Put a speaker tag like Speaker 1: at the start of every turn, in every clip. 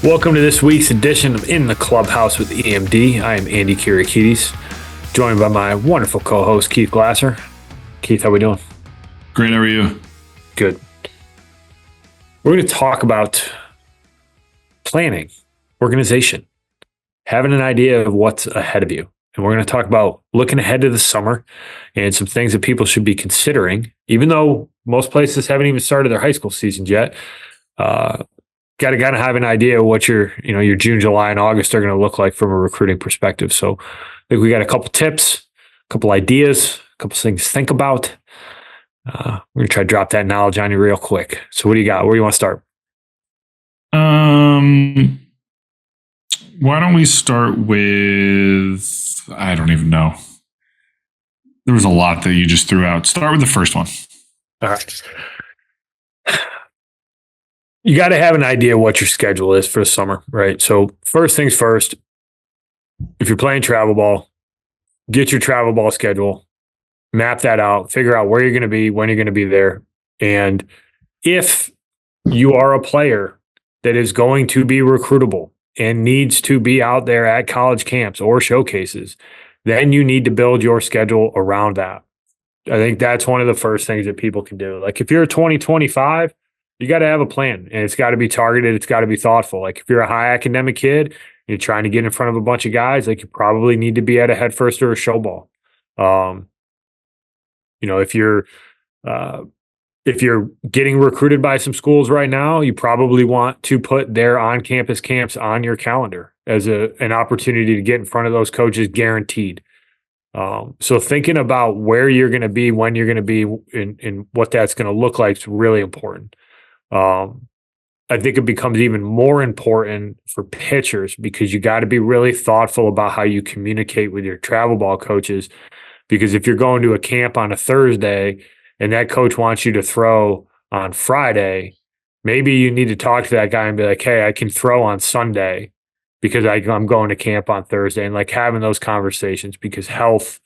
Speaker 1: Welcome to this week's edition of In the Clubhouse with EMD. I am Andy Kirikides, joined by my wonderful co-host, Keith Glasser. Keith, how we doing?
Speaker 2: Great, how are you?
Speaker 1: Good. We're going to talk about planning, organization, having an idea of what's ahead of you. And we're going to talk about looking ahead to the summer and some things that people should be considering, even though most places haven't even started their high school seasons yet. Got to kind of have an idea of what your June, July, and August are going to look like from a recruiting perspective. So I think we got a couple tips, a couple ideas, a couple things to think about. We're going to try to drop that knowledge on you real quick. So what do you got? Where do you want to start?
Speaker 2: Why don't we start with, I don't even know. There was a lot that you just threw out. Start with the first one.
Speaker 1: All right. You got to have an idea what your schedule is for the summer, right? So first things first, if you're playing travel ball, get your travel ball schedule, map that out, figure out where you're going to be, when you're going to be there. And if you are a player that is going to be recruitable and needs to be out there at college camps or showcases, then you need to build your schedule around that. I think that's one of the first things that people can do. Like if you're 2025, you got to have a plan, and it's got to be targeted. It's got to be thoughtful. Like if you're a high academic kid, you're trying to get in front of a bunch of guys, like you probably need to be at a head first or a show ball. If you're getting recruited by some schools right now, you probably want to put their on-campus camps on your calendar as an opportunity to get in front of those coaches, guaranteed. So thinking about where you're going to be, when you're going to be, and what that's going to look like is really important. I think it becomes even more important for pitchers because you got to be really thoughtful about how you communicate with your travel ball coaches. Because if you're going to a camp on a Thursday and that coach wants you to throw on Friday, maybe you need to talk to that guy and be like, hey, I can throw on Sunday because I'm going to camp on Thursday, and like having those conversations, because health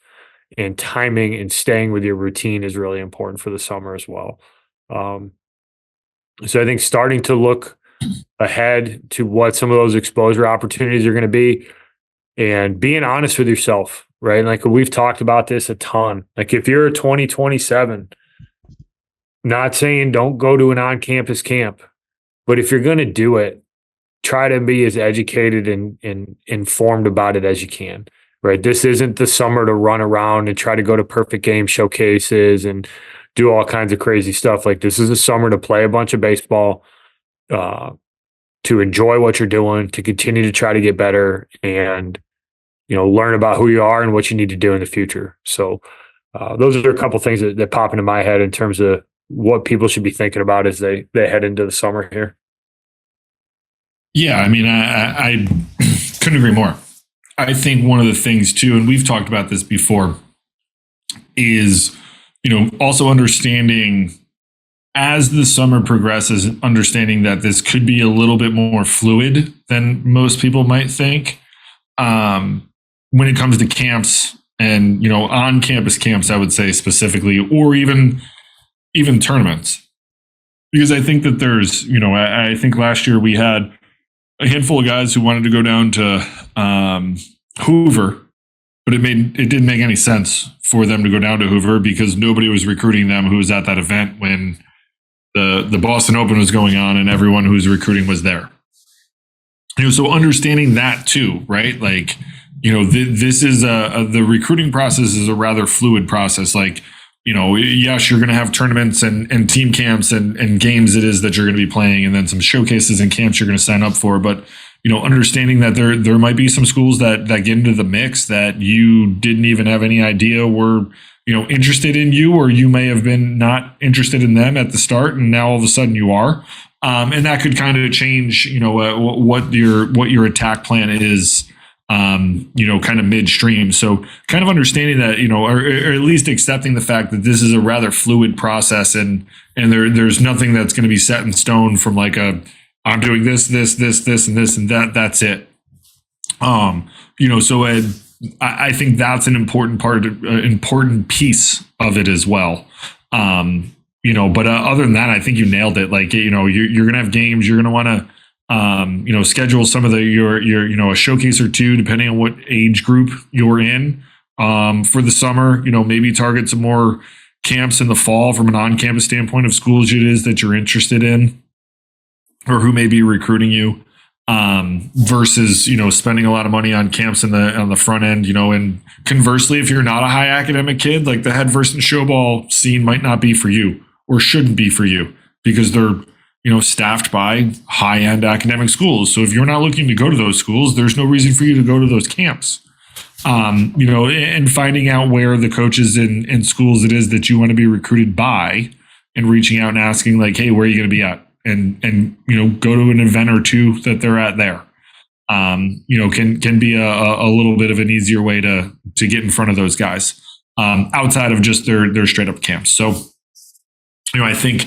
Speaker 1: and timing and staying with your routine is really important for the summer as well. So I think starting to look ahead to what some of those exposure opportunities are going to be and being honest with yourself, right? Like we've talked about this a ton. Like if you're a 2027, not saying don't go to an on-campus camp, but if you're going to do it, try to be as educated and informed about it as you can, right? This isn't the summer to run around and try to go to perfect game showcases and do all kinds of crazy stuff. Like this is a summer to play a bunch of baseball, to enjoy what you're doing, to continue to try to get better, and learn about who you are and what you need to do in the future. So those are a couple things that pop into my head in terms of what people should be thinking about as they head into the summer here.
Speaker 2: Yeah, I mean, I couldn't agree more. I think one of the things too, and we've talked about this before, is also understanding as the summer progresses, understanding that this could be a little bit more fluid than most people might think. When it comes to camps and, on-campus camps, I would say specifically, or even tournaments, because I think that there's, I think last year we had a handful of guys who wanted to go down to Hoover, but it didn't make any sense for them to go down to Hoover because nobody was recruiting them who was at that event when the Boston Open was going on and everyone who was recruiting was there. So understanding that too, right? Like, this is the recruiting process is a rather fluid process. Like, yes, you're going to have tournaments and team camps and games it is that you're going to be playing, and then some showcases and camps you're going to sign up for. But understanding that there might be some schools that get into the mix that you didn't even have any idea were, interested in you, or you may have been not interested in them at the start, and now all of a sudden you are. And that could kind of change, what your attack plan is, kind of midstream. So kind of understanding that, or at least accepting the fact that this is a rather fluid process, and there's nothing that's going to be set in stone from like I'm doing this, and this, and that. That's it. So I think that's an important piece of it as well. But other than that, I think you nailed it. Like, you're going to have games. You're going to want to Schedule some of your a showcase or two, depending on what age group you're in, for the summer. Maybe target some more camps in the fall from an on-campus standpoint of schools it is that you're interested in, or who may be recruiting you, versus spending a lot of money on camps on the front end. And conversely, if you're not a high academic kid, like the head versus show ball scene might not be for you, or shouldn't be for you, because they're staffed by high-end academic schools. So if you're not looking to go to those schools, there's no reason for you to go to those camps. And finding out where the coaches in schools it is that you want to be recruited by, and reaching out and asking like, hey, where are you going to be at? And go to an event or two that they're at there. Can be a little bit of an easier way to get in front of those guys, outside of just their straight up camps. So, I think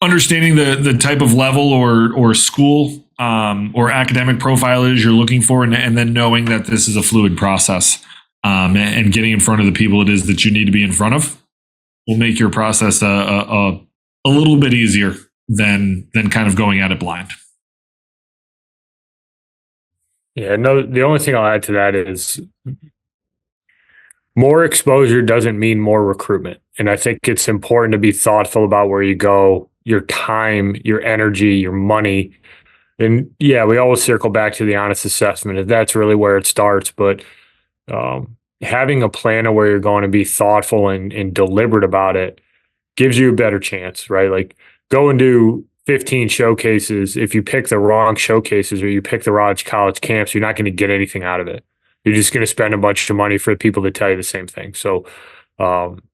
Speaker 2: understanding the type of level or school or academic profile it is you're looking for, and then knowing that this is a fluid process, and getting in front of the people it is that you need to be in front of will make your process a little bit easier than kind of going at it blind.
Speaker 1: Yeah, no, the only thing I'll add to that is more exposure doesn't mean more recruitment. And I think it's important to be thoughtful about where you go, your time, your energy, your money. And yeah, we always circle back to the honest assessment. That's really where it starts. But having a plan of where you're going to be thoughtful and deliberate about it gives you a better chance, right? Like, go and do 15 showcases. If you pick the wrong showcases or you pick the wrong college camps, you're not going to get anything out of it. You're just going to spend a bunch of money for people to tell you the same thing. So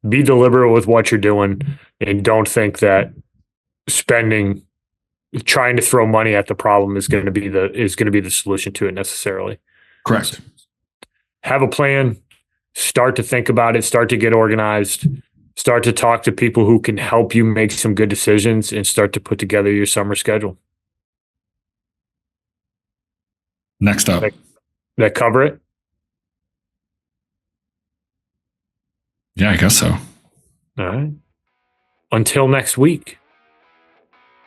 Speaker 1: be deliberate with what you're doing, and don't think that trying to throw money at the problem is going to be the solution to it necessarily.
Speaker 2: Correct.
Speaker 1: Have a plan, start to think about it, start to get organized, start to talk to people who can help you make some good decisions, and start to put together your summer schedule.
Speaker 2: Next up.
Speaker 1: That cover it?
Speaker 2: Yeah, I guess so.
Speaker 1: All right. Until next week,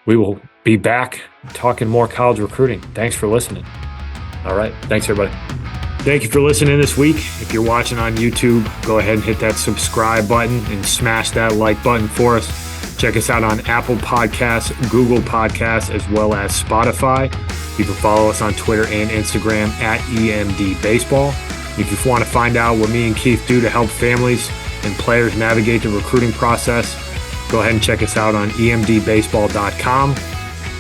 Speaker 1: we will be back talking more college recruiting. Thanks for listening. All right. Thanks, everybody. Thank you for listening this week. If you're watching on YouTube, go ahead and hit that subscribe button and smash that like button for us. Check us out on Apple Podcasts, Google Podcasts, as well as Spotify. You can follow us on Twitter and Instagram at EMD Baseball. If you want to find out what me and Keith do to help families and players navigate the recruiting process, go ahead and check us out on emdbaseball.com.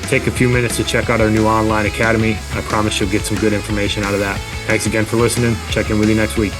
Speaker 1: Take a few minutes to check out our new online academy. I promise you'll get some good information out of that. Thanks again for listening. Check in with you next week.